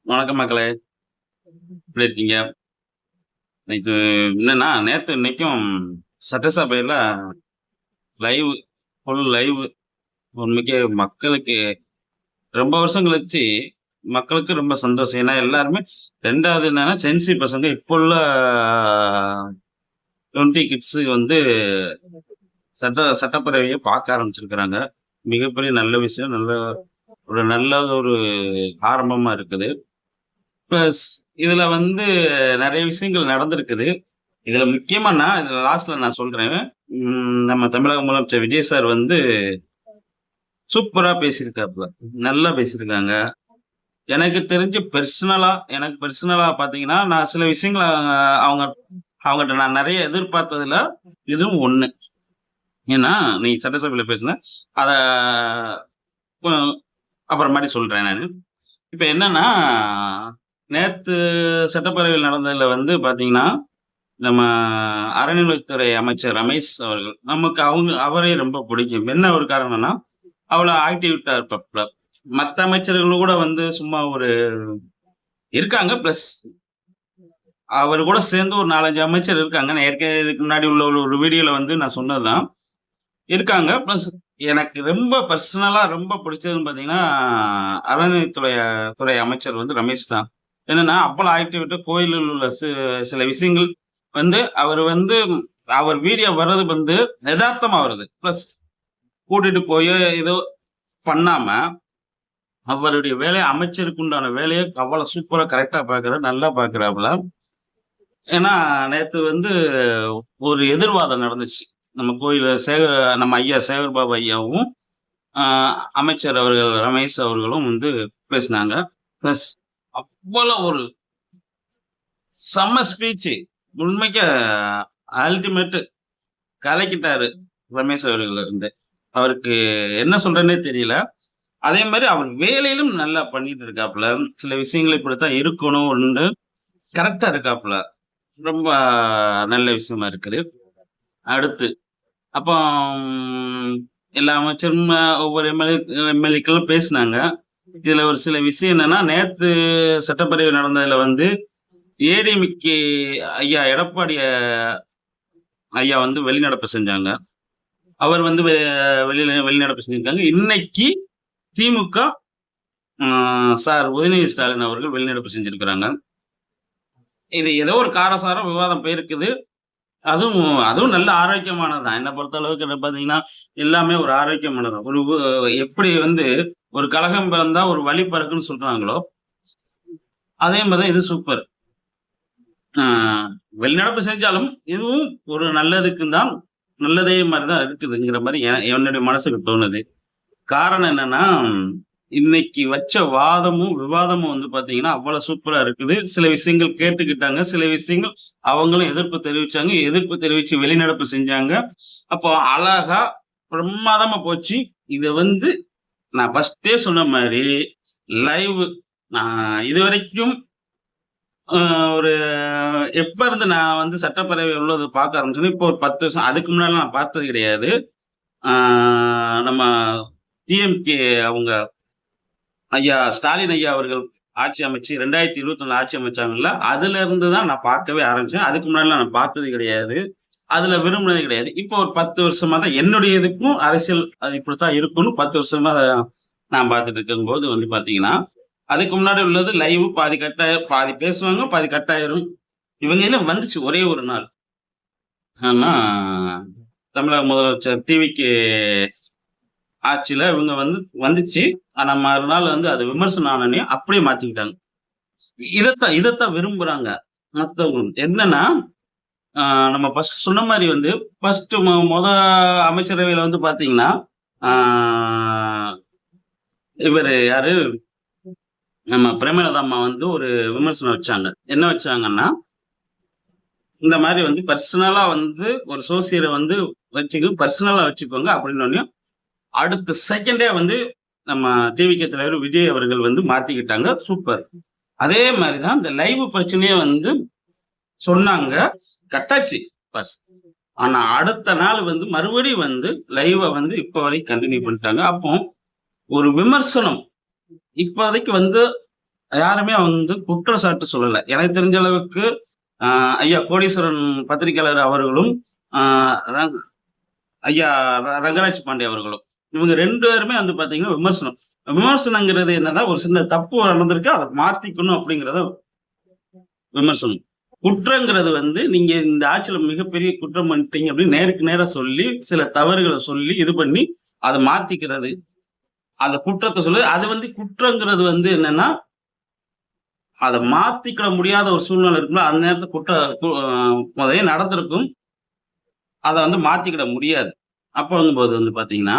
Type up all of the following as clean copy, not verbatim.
வணக்கம் மக்களே. எப்படி இருக்கீங்க? இன்னைக்கு என்னன்னா, இன்னைக்கும் சட்டசபையில லைவ் ஃபுல் லைவ் உண்மைக்கே மக்களுக்கு ரொம்ப வருஷம் கழிச்சு மக்களுக்கு ரொம்ப சந்தோஷம். ஏன்னா எல்லாருமே 2வது என்னன்னா ஜென்ஸி பசங்க இப்போ உள்ள 20 கிட்ஸ் வந்து சட்டப்பேரவைய பார்க்க ஆரம்பிச்சிருக்கிறாங்க. மிகப்பெரிய நல்ல விஷயம். நல்ல ஒரு ஆரம்பமா இருக்குது. பிளஸ் இதுல வந்து நெறைய விஷயங்கள் நடந்திருக்குது. இதுல முக்கியமா இதுல லாஸ்ட்ல நான் சொல்றேன். நம்ம தமிழக முதலமைச்சர் விஜய் சார் வந்து சூப்பரா பேசியிருக்காப்புல. நல்லா பேசியிருக்காங்க. எனக்கு பெர்சனலா பார்த்தீங்கன்னா, நான் சில விஷயங்கள அவங்க அவங்கட்ட நான் நெறைய எதிர்பார்த்ததுல இதுவும் ஒண்ணு. ஏன்னா, நீ சட்டசபையில பேசின, அத கொ அப்புறமாட்டி சொல்றேன் நானு. இப்ப என்னன்னா, நேத்து சட்டப்பேரவையில் நடந்ததுல வந்து பார்த்தீங்கன்னா, நம்ம அறநிலைத்துறை அமைச்சர் ரமேஷ் அவர்கள். நமக்கு அவரே ரொம்ப பிடிக்கும். என்ன ஒரு காரணம்னா, அவ்வளோ ஆக்டிவிட்டா இருப்பாப்ல. மத்த அமைச்சர்கள் கூட வந்து சும்மா இருக்காங்க. பிளஸ் அவரு கூட சேர்ந்து ஒரு 4, 5 அமைச்சர் இருக்காங்க. நான் ஏற்கனவே இதுக்கு முன்னாடி உள்ள ஒரு வீடியோல வந்து நான் சொன்னதுதான். இருக்காங்க. பிளஸ் எனக்கு ரொம்ப பெர்சனலா ரொம்ப பிடிச்சதுன்னு பார்த்தீங்கன்னா, துறை அமைச்சர் வந்து ரமேஷ் தான். என்னன்னா, அவ்வளோ ஆக்டிவிட்டா கோயிலில் உள்ள சில விஷயங்கள் வந்து அவர் வீடியோ வர்றது வந்து எதார்த்தமா வருது. பிளஸ் கூட்டிட்டு போய் ஏதோ பண்ணாம, அவருடைய அமைச்சருக்கு உண்டான வேலைய அவ்வளவு சூப்பரா கரெக்ட்டா பார்க்கிறாரு. நல்லா பார்க்கிறாப்புல. ஏன்னா, நேத்து வந்து ஒரு எதிர்வாதம் நடந்துச்சு. நம்ம கோயில்ல நம்ம ஐயா சேகர்பாபு ஐயாவும், அ அமைச்சர் அவர்கள் ரமேஷ் அவர்களும் வந்து பேசினாங்க. பிளஸ் அவ்வளவு ஒரு செம்ம ஸ்பீச். உண்மைக்கு அல்டிமேட் கலக்கிட்டாரு ரமேஷ் அவர்கள் வந்து. அவருக்கு என்ன சொல்றதுன்னே தெரியல. அதே மாரி அவர் வேலையிலும் நல்லா பண்ணிட்டு இருக்காப்புல. சில விஷயங்கள் இப்படித்தான் இருக்கணும்னு கரெக்ட்டா இருக்காப்புல. ரொம்ப நல்ல விஷயமா இருக்குது. அடுத்து, அப்போ எல்லா அமைச்சரும் ஒவ்வொரு எம்எல்ஏக்களும் பேசினாங்க. இதுல ஒரு சில விஷயம் என்னன்னா, நேத்து சட்டப்பேரவை நடந்ததுல வந்து ஏடிஎம்கே ஐயா எடப்பாடி ஐயா வந்து வெளிநடப்பு செஞ்சாங்க. அவர் வந்து வெளிநடப்பு செஞ்சிருக்காங்க. இன்னைக்கு திமுக சார் உதயநிதி ஸ்டாலின் அவர்கள் வெளிநடப்பு செஞ்சிருக்கிறாங்க. இது ஏதோ ஒரு காரசாரம் விவாதம் போயிருக்குது. அதுவும் நல்ல ஆரோக்கியமானதுதான். என்ன பொறுத்த அளவுக்கு என்ன பார்த்தீங்கன்னா, எல்லாமே ஒரு ஆரோக்கியமானது. எப்படி வந்து ஒரு கலகம் பிறந்தா ஒரு வழி பிறக்குன்னு சொல்றாங்களோ, அதே மாரி தான் இது சூப்பர். வெளிநடப்பு செஞ்சாலும் இதுவும் ஒரு நல்லதே மாரி தான் இருக்குதுங்கிற மாரி என்னுடைய மனசுக்கு தோணுது. காரணம் என்னன்னா, இன்னைக்கு வச்ச விவாதமும் வந்து பார்த்தீங்கன்னா, அவ்வளவு சூப்பரா இருக்குது. சில விஷயங்கள் கேட்டுக்கிட்டாங்க. சில விஷயங்கள் அவங்களும் எதிர்ப்பு தெரிவிச்சாங்க. எதிர்ப்பு தெரிவிச்சு வெளிநடப்பு செஞ்சாங்க. அப்போ அழகா பிரமாதமா போச்சு. இத வந்து நான் ஃபர்ஸ்ட்டே சொன்ன மாரி லைவ் நான் இதுவரைக்கும் ஒரு எப்ப இருந்து நான் வந்து சட்டப்பேரவை உள்ளது பார்க்க ஆரம்பிச்சேன்னா, இப்போ ஒரு 10 வருஷம். அதுக்கு முன்னாடிலாம் நான் பார்த்தது கிடையாது. ஆ நம்ம டிஎம்கே அவங்க ஐயா ஸ்டாலின் ஐயா அவர்கள் ஆட்சி அமைச்சு 2021 ஆட்சி அமைச்சாங்கல்ல, அதுல இருந்து தான் நான் பார்க்கவே ஆரம்பிச்சேன். அதுக்கு முன்னாடிலாம் நான் பார்த்தது கிடையாது. அதுல விரும்பினது கிடையாது. இப்போ ஒரு 10 வருஷமா தான் என்னுடைய இதுக்கும் அரசியல் அது இப்படித்தான் இருக்கும்னு 10 வருஷமா நான் பார்த்துட்டு இருக்கும்போது வந்து பார்த்தீங்கன்னா, அதுக்கு முன்னாடி உள்ளது லைவ் பாதி பேசுவாங்க, பாதி கட் ஆயிரும். இவங்க எல்லாம் வந்துச்சு ஒரே ஒரு நாள். ஆனா, தமிழக முதலமைச்சர் டிவிகே ஆட்சியில இவங்க வந்துச்சு. ஆனா மறுநாள் வந்து அது விமர்சனம் ஆனோனே அப்படியே மாத்திக்கிட்டாங்க. இதத்தான் விரும்புறாங்க மத்தவங்க. என்னன்னா, நம்ம ஃபர்ஸ்ட் சொன்ன மாரி வந்து ஃபர்ஸ்ட் அமைச்சரவையில வந்து பாத்தீங்கன்னா, இவரு யாரு? நம்ம பிரேமலதா அம்மா வந்து ஒரு விமர்சனம் வச்சாங்க. என்ன வச்சாங்கன்னா, இந்த மாரி வந்து பர்சனலா வந்து ஒரு சோசியரை வந்து பர்சனலா வச்சுக்கோங்க அப்படின்னோனே, அடுத்த செகண்டே வந்து நம்ம டிவிகே தலைவர் விஜய் அவர்கள் வந்து மாத்திக்கிட்டாங்க. சூப்பர். அதே மாரிதான் இந்த லைவ் பிரச்சனையே வந்து சொன்னாங்க. கட்டாச்சு. ஆனா அடுத்த நாள் வந்து மறுபடியும் வந்து லைவ வந்து இப்ப வரைக்கும் கண்டினியூ பண்ணிட்டாங்க. அப்போ ஒரு விமர்சனம் இப்போதைக்கு வந்து யாருமே வந்து குற்றச்சாட்டு சொல்லல. எனக்கு தெரிஞ்ச அளவுக்கு ஐயா கோடீஸ்வரன் பத்திரிகையாளர் அவர்களும், ஐயா ரங்கராஜ் பாண்டே அவர்களும், இவங்க 2 பேருமே வந்து பாத்தீங்கன்னா விமர்சனம். விமர்சனங்கிறது என்னன்னா, ஒரு சின்ன தப்பு நடந்திருக்கு, அதை மாத்திக்கணும் அப்படிங்கிறத விமர்சனம். குற்றங்கிறது வந்து நீங்க இந்த ஆட்சியில மிகப்பெரிய குற்றம் பண்ணிட்டீங்க அப்படின்னு நேருக்கு நேரா சொல்லி, சில தவறுகளை சொல்லி இது பண்ணி அதை மாத்திக்கிறது. அந்த குற்றத்தை சொல்லு. அது வந்து குற்றங்கிறது வந்து என்னன்னா, அதை மாத்திக்கிட முடியாத ஒரு சூழ்நிலை இருக்குல்ல, அந்த நேரத்துல முதலே நடந்திருக்கும். அதை வந்து மாத்திக்கிட முடியாது. அப்போங்கும்போது வந்து பாத்தீங்கன்னா,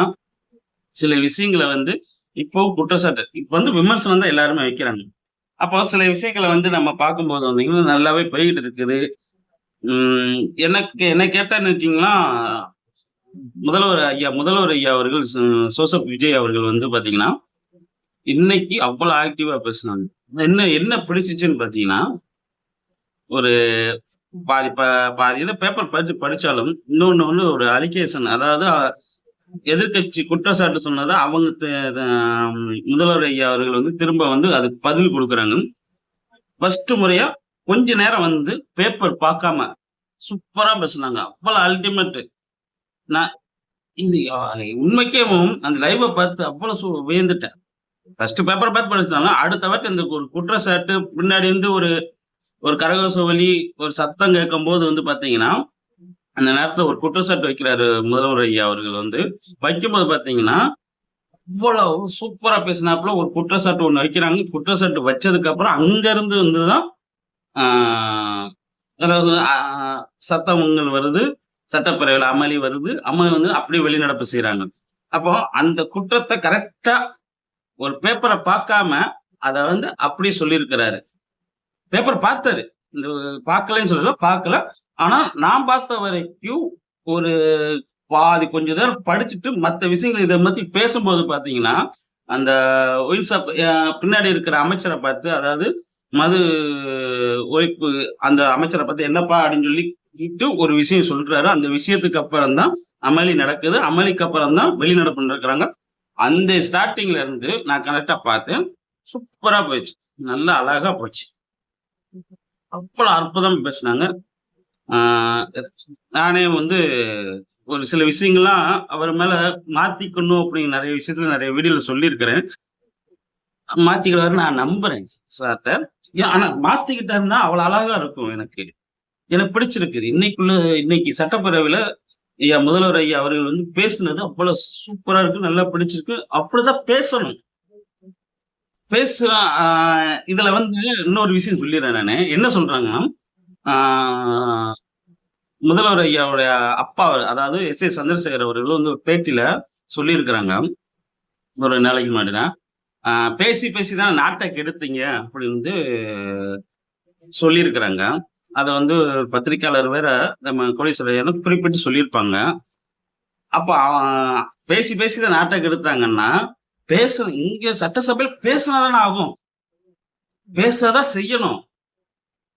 சில விஷயங்களை வந்து இப்போ குற்றச்சாட்டு இப்ப வந்து விமர்சனம் தான் எல்லாருமே வைக்கிறாங்க. அப்போ சில விஷயங்களை வந்து நம்ம பார்க்கும்போது வந்தீங்கன்னா நல்லாவே போய்கிட்டு இருக்குது. என்ன கேட்டான்னு வச்சீங்கன்னா, முதல்வர் ஐயா அவர்கள் சோசப் விஜய் அவர்கள் வந்து பாத்தீங்கன்னா, இன்னைக்கு அவ்வளவு ஆக்டிவா பேசினாங்க. என்ன பிடிச்சிச்சுன்னு பாத்தீங்கன்னா, ஒரு பாதி இதை பேப்பர் படிச்சாலும் இன்னொன்னு வந்து ஒரு அலிகேஷன், அதாவது எதிர்கட்சி குற்றச்சாட்டு சொன்னதை அவங்க முதல்வர் ஐயா அவர்கள் வந்து திரும்ப வந்து அதுக்கு பதில் கொடுக்குறாங்க. ஃபர்ஸ்ட் முறையா கொஞ்ச நேரம் வந்து பேப்பர் பார்க்காம சூப்பரா பேசுனாங்க. அவ்வளவு அல்டிமேட். நான் இது உண்மைக்கேவும் அந்த லைவ பார்த்து அவ்வளவு வியந்துட்டேன். ஃபர்ஸ்ட் பேப்பர் பார்த்து படிச்சாங்க. அடுத்த வாட்டி இந்த ஒரு குற்றச்சாட்டு பின்னாடி வந்து ஒரு கரகோஷ ஒலி, ஒரு சத்தம் கேட்கும் போது வந்து பாத்தீங்கன்னா, அந்த நேரத்துல ஒரு குற்றச்சாட்டு வைக்கிறாரு முதல்வர் ஐயா அவர்கள் வந்து வைக்கும்போது பாத்தீங்கன்னா, அவ்வளவு சூப்பரா பேசினாப்புல ஒரு குற்றச்சாட்டு ஒண்ணு வைக்கிறாங்க. குற்றச்சாட்டு வச்சதுக்கு அப்புறம் அங்க இருந்து வந்துதான் அதாவது சத்தங்கள் வருது, சட்டப்பேரவையில் அமளி வருது, அமளி வந்து அப்படியே வெளிநடப்பு செய்யறாங்க. அப்போ அந்த குற்றத்தை கரெக்டா ஒரு பேப்பரை பார்க்காம அத வந்து அப்படியே சொல்லியிருக்கிறாரு. பேப்பர் பார்த்தாரு, இந்த பார்க்கலன்னு சொல்லல, பார்க்கல. ஆனா நான் பார்த்த வரைக்கும் ஒரு பாதி கொஞ்ச நேரம் படிச்சுட்டு மற்ற விஷயங்கள் இதை பத்தி பேசும்போது பாத்தீங்கன்னா, அந்த ஒயின் ஷாப் பின்னாடி இருக்கிற அமைச்சரை பார்த்து, அதாவது மது ஒழிப்பு அந்த அமைச்சரை பார்த்து என்னப்பா அப்படின்னு சொல்லிட்டு ஒரு விஷயம் சொல்றாரு. அந்த விஷயத்துக்கு அப்புறம் தான் அமளி நடக்குது. அமளிக்கு அப்புறம் தான் வெளிநடப்பு நடக்கிறாங்க. அந்த ஸ்டார்டிங்ல இருந்து நான் கரெக்டா பார்த்தேன். சூப்பரா போயிடுச்சு, நல்லா அழகா போச்சு. அவ்வளவு அற்புதம் பேசினாங்க. நானே வந்து ஒரு சில விஷயங்கள்லாம் அவர் மேல மாத்திக்கணும் அப்படிங்கிற நிறைய விஷயத்துல நிறைய வீடியோல சொல்லியிருக்கிறேன். மாத்திக்கிறாரு நான் நம்புறேன் சார்ட்ட. ஆனா மாத்திக்கிட்டாருன்னா அவ்வளவு அழகா இருக்கும். எனக்கு பிடிச்சிருக்குது. இன்னைக்கு சட்டப்பேரவையில ஐயா முதல்வர் ஐயா அவர்கள் வந்து பேசுனது அவ்வளவு சூப்பரா இருக்கு, நல்லா பிடிச்சிருக்கு. அப்படிதான் பேசணும். இதுல வந்து இன்னொரு விஷயம் சொல்லிடுறேன் நானு. என்ன சொல்றாங்கன்னா, முதல்வர் ஐயாவுடைய அப்பா, அதாவது எஸ்.ஏ. சந்திரசேகர் அவர்கள் வந்து ஒரு பேட்டியில சொல்லியிருக்கிறாங்க, ஒரு நாளைக்கு முன்னாடிதான். பேசி பேசிதான் நாட்டை கெடுத்தீங்க அப்படின்னு சொல்லியிருக்கிறாங்க. அதை வந்து பத்திரிகையாளர் வேற நம்ம கோடீஸ்வரன் குறிப்பிட்டு சொல்லியிருப்பாங்க. அப்ப பேசி பேசிதான் நாட்டை கெடுத்தாங்கன்னா, இங்க சட்டசபையில் பேசினாதானே ஆகும், பேசதான் செய்யணும்.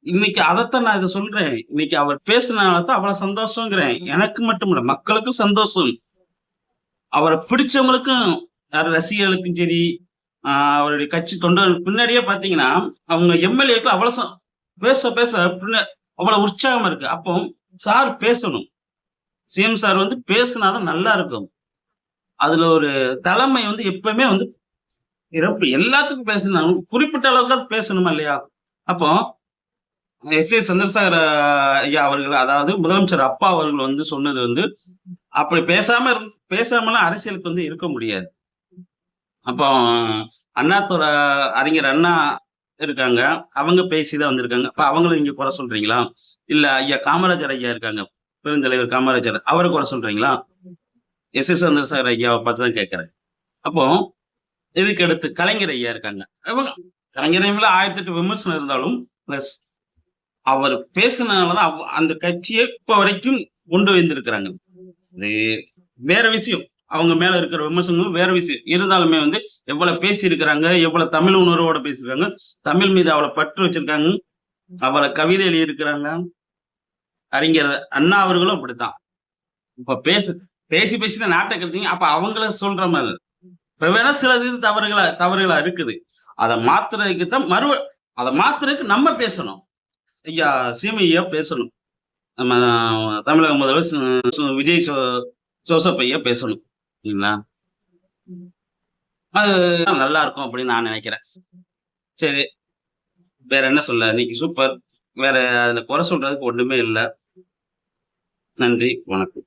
இன்னைக்கு அதைத்தான் நான் இதை சொல்றேன். இன்னைக்கு அவர் பேசினால்தான் அவ்வளவு சந்தோஷங்கிறேன். எனக்கு மட்டும் இல்ல, மக்களுக்கும் சந்தோஷம். அவரை பிடிச்சவங்களுக்கும், ரசிகர்களுக்கும் சரி, அவருடைய கட்சி தொண்டர்கள் பின்னாடியே பாத்தீங்கன்னா அவங்க எம்எல்ஏக்கு அவ்வளவு பேச பேச அவ்வளவு உற்சாகமா இருக்கு. அப்போ சார் பேசணும். சிஎம் சார் வந்து பேசினாதான் நல்லா இருக்கும். அதுல ஒரு தலைமை வந்து எப்பவுமே வந்து எல்லாத்துக்கும் பேசணும், குறிப்பிட்ட அளவுக்கு பேசணுமா இல்லையா? அப்போ எஸ்.ஏ. சந்திரசேகர் ஐயா அவர்கள், அதாவது முதலமைச்சர் அப்பா அவர்கள் வந்து சொன்னது வந்து, அப்படி பேசாமலாம் அரசியலுக்கு வந்து இருக்க முடியாது. அப்போ அண்ணாத்தோட அறிஞர் அண்ணா இருக்காங்க, அவங்க பேசிதான் வந்திருக்காங்க. அப்ப அவங்களும் இங்க குறை சொல்றீங்களா? இல்ல ஐயா காமராஜர் ஐயா இருக்காங்க, பெருந்தலைவர் காமராஜர், அவரை குறை சொல்றீங்களா? எஸ்.ஏ. சந்திரசேகர் ஐயாவை பார்த்துதான் கேட்கிறேன். அப்போ இதுக்கு அடுத்து கலைஞர் ஐயா இருக்காங்க. கலைஞர் 1008 விமர்சனம் இருந்தாலும் பிளஸ் அவர் பேசினாலதான் அந்த கட்சியை இப்ப வரைக்கும் கொண்டு வந்திருக்கிறாங்க. வேற விஷயம், அவங்க மேல இருக்கிற விமர்சனங்களும் வேற விஷயம் இருந்தாலுமே வந்து எவ்வளவு பேசி இருக்கிறாங்க, எவ்வளவு தமிழ் உணர்வோட பேசியிருக்காங்க, தமிழ் மீது அவ்வளவு பற்று வச்சிருக்காங்க, அவ்வளவு கவிதை எழுதியிருக்கிறாங்க. அறிஞர் அண்ணா அவர்களும் அப்படித்தான். இப்ப பேசி பேசிதான் நாட்டை கருத்தீங்க. அப்ப அவங்கள சொல்ற மாதிரி இப்ப வேணா சில இது தவறுகளா இருக்குது. அதை மாத்துறதுக்கு தான் அதை மாத்துறதுக்கு நம்ம பேசணும். ஐயா சீமையா பேசணும். நம்ம தமிழக முதல்வர் விஜய் ஜோசப் ஐயா பேசணும். சரிங்களா? அது நல்லா இருக்கும் அப்படின்னு நான் நினைக்கிறேன். சரி, வேற என்ன சொல்ல? இன்னைக்கு சூப்பர். வேற அதுல குறை சொல்றதுக்கு ஒண்ணுமே இல்லை. நன்றி, வணக்கம்.